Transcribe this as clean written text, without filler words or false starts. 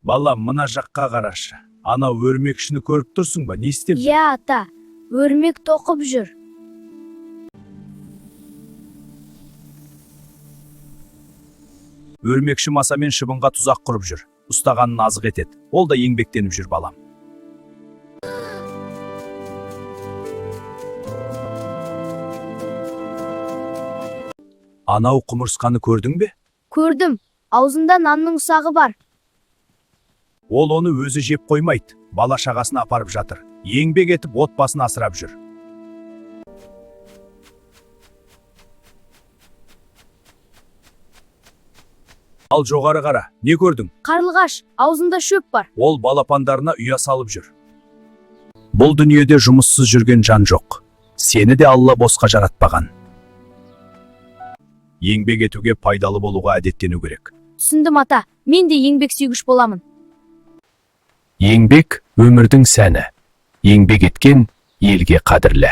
Балам, мына жаққа қарашы. Ана өрмекшіні көріп тұрсың ба? Не істеп жүр? Иә, ата, өрмек тоқып жүр. Өрмекші масамен шыбынға тұзақ құрып жүр. Ұстағанын азық етеді. Ол да еңбектеніп жүр, балам. Анау құмырсқаны көрдің бе? Көрдім, аузында нанның ұсағы бар. Ол оны өзі жеп қоймайды. Бала шағасына апарып жатыр. Еңбек етіп отбасын асырап жүр. Ал жоғары қара, не көрдің? Қарлығаш, аузында шөп бар. Ол балапандарына ұя салып жүр. Бұл дүниеде жұмыссыз жүрген жан жоқ. Сені де Алла босқа жаратпаған. Еңбек етуге, пайдалы болуға әдеттену керек. Түсіндім, ата, мен де еңбек сүйгіш боламын. Еңбек өмірдің сәні. Еңбек еткен елге қадірлі.